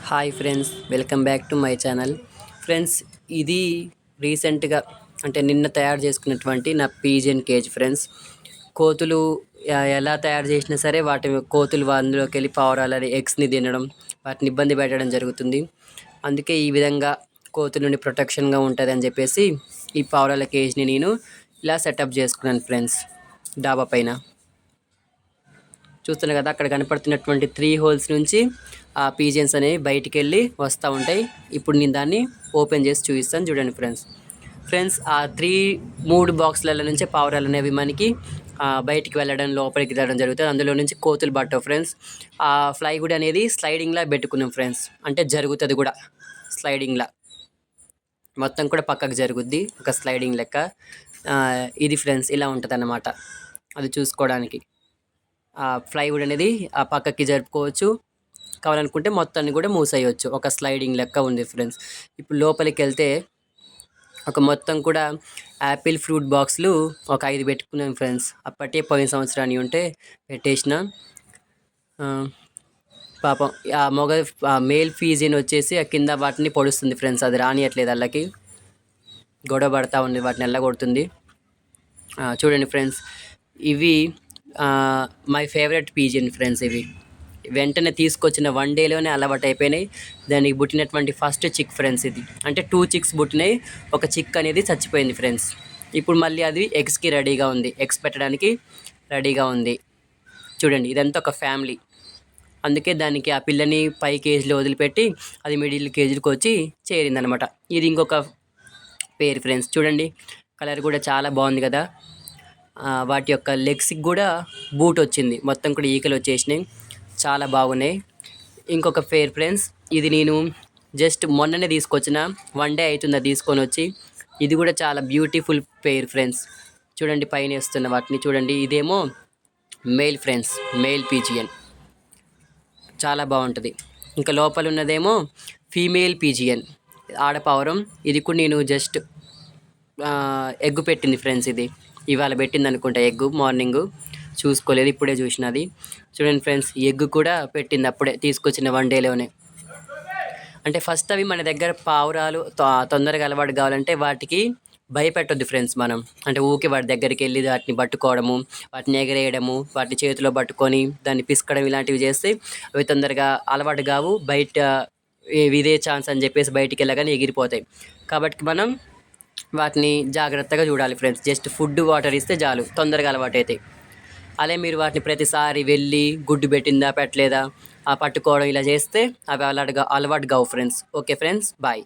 Hi friends, welcome back to my channel. Friends, ఇది రీసెంట్గా అంటే నిన్న తయారు చేసుకున్నటువంటి నా పీజియన్ కేజ్ ఫ్రెండ్స్. కోతులు ఎలా తయారు చేసినా సరే కోతులు అందులోకి వెళ్ళి పావురాలని ఎగ్స్ని తినడం, వాటిని ఇబ్బంది పెట్టడం జరుగుతుంది. అందుకే ఈ విధంగా కోతుల నుండి ప్రొటెక్షన్గా ఉంటుంది అని చెప్పేసి ఈ పావురాల కేజ్ని నేను ఇలా సెటప్ చేసుకున్నాను ఫ్రెండ్స్. డాబా పైన చూస్తున్నారు కదా, అక్కడ కనపడుతున్నటువంటి 3 హోల్స్ నుంచి ఆ పీజియన్స్ అనేవి బయటికి వెళ్ళి వస్తూ ఉంటాయి. ఇప్పుడు నేను దాన్ని ఓపెన్ చేసి చూపిస్తాను, చూడండి ఫ్రెండ్స్. ఆ 3 బాక్సుల నుంచే పావురాలు అనేవి మనకి బయటికి వెళ్ళడం, లోపలికి వెళ్ళడం జరుగుతుంది. అందులో నుంచి కోతులు పట్టవు ఫ్రెండ్స్. ఆ ఫ్లై కూడా అనేది స్లైడింగ్లా పెట్టుకున్నాం ఫ్రెండ్స్. అంటే జరుగుతుంది కూడా స్లైడింగ్లా, మొత్తం కూడా పక్కకు జరుగుద్ది, ఒక స్లైడింగ్ లెక్క. ఇది ఫ్రెండ్స్ ఇలా ఉంటుంది అన్నమాట. అది చూసుకోవడానికి ఫ్లైవుడ్ అనేది ఆ పక్కకి జరుపుకోవచ్చు, కావాలనుకుంటే మొత్తాన్ని కూడా మూసేయవచ్చు. ఒక స్లైడింగ్ లెక్క ఉంది ఫ్రెండ్స్. ఇప్పుడు లోపలికి వెళ్తే ఒక మొత్తం కూడా యాపిల్ ఫ్రూట్ బాక్స్లు ఒక 5 పెట్టుకున్నాం ఫ్రెండ్స్. అప్పటికే పోయిన సంవత్సరాన్ని ఉంటే పెట్టేసిన. పాపం ఆ మేల్ ఫీజియన్ వచ్చేసి ఆ కింద వాటిని పొడుస్తుంది ఫ్రెండ్స్. అది రానియట్లేదు, అల్లకి గొడవ పడతా ఉంది, వాటిని ఎల్లగొడుతుంది. చూడండి ఫ్రెండ్స్, ఇవి మై ఫేవరెట్ పీజియన్ ఫ్రెండ్స్. ఇవి వెంటనే తీసుకొచ్చిన 1 డేలోనే అలవాటు అయిపోయినాయి. దానికి పుట్టినటువంటి ఫస్ట్ చిక్ ఫ్రెండ్స్ ఇది. అంటే 2 చిక్స్ పుట్టినాయి, ఒక చిక్ అనేది చచ్చిపోయింది ఫ్రెండ్స్. ఇప్పుడు మళ్ళీ అది ఎగ్స్కి రెడీగా ఉంది, ఎగ్స్ పెట్టడానికి రెడీగా ఉంది. చూడండి, ఇదంతా ఒక ఫ్యామిలీ. అందుకే దానికి ఆ పిల్లని పై కేజీలో వదిలిపెట్టి అది మిడిల్ కేజీలకు వచ్చి చేరిందనమాట. ఇది ఇంకొక పేరు ఫ్రెండ్స్. చూడండి, కలర్ కూడా చాలా బాగుంది కదా. వాటి యొక్క లెగ్స్కి కూడా బూట్ వచ్చింది, మొత్తం కూడా ఈకలు వచ్చేసినాయి, చాలా బాగున్నాయి. ఇంకొక పేర్ ఫ్రెండ్స్, ఇది నేను జస్ట్ మొన్ననే తీసుకొచ్చిన, 1 డే అవుతుంది తీసుకొని వచ్చి. ఇది కూడా చాలా బ్యూటిఫుల్ పేర్ ఫ్రెండ్స్. చూడండి, పైన వేస్తున్న వాటిని చూడండి. ఇదేమో మేల్ ఫ్రెండ్స్, మేల్ పీజియన్, చాలా బాగుంటుంది. ఇంకా లోపల ఉన్నదేమో ఫీమేల్ పీజియన్, ఆడపావురం. ఇది కూడా నేను జస్ట్ ఎగ్ పెట్టింది ఫ్రెండ్స్. ఇది ఇవాళ పెట్టింది అనుకుంటా ఎగ్గు, మార్నింగ్ చూసుకోలేదు, ఇప్పుడే చూసినది. చూడండి ఫ్రెండ్స్, ఎగ్ కూడా పెట్టింది అప్పుడే తీసుకొచ్చిన 1 డేలోనే. అంటే ఫస్ట్ అవి మన దగ్గర పావురాలు తొందరగా అలవాటు కావాలంటే వాటికి భయపెట్టొద్దు ఫ్రెండ్స్ మనం. అంటే ఊకే వాటి దగ్గరికి వెళ్ళి వాటిని పట్టుకోవడము, వాటిని ఎగరేయడము, వాటిని చేతిలో పట్టుకొని దాన్ని పిసకడం, ఇలాంటివి చేస్తే అవి తొందరగా అలవాటు కావు. బయట ఇదే ఛాన్స్ అని చెప్పేసి బయటికి వెళ్ళగానే ఎగిరిపోతాయి. కాబట్టి మనం వాటిని జాగ్రత్తగా చూడాలి ఫ్రెండ్స్. జస్ట్ ఫుడ్, వాటర్ ఇస్తే చాలు, తొందరగా అలవాటు అవుతాయి. అదే మీరు వాటిని ప్రతిసారి వెళ్ళి గుడ్డు పెట్టిందా పెట్టలేదా పట్టుకోవడం ఇలా చేస్తే అవి అలవాటు కావు ఫ్రెండ్స్. Okay friends, bye.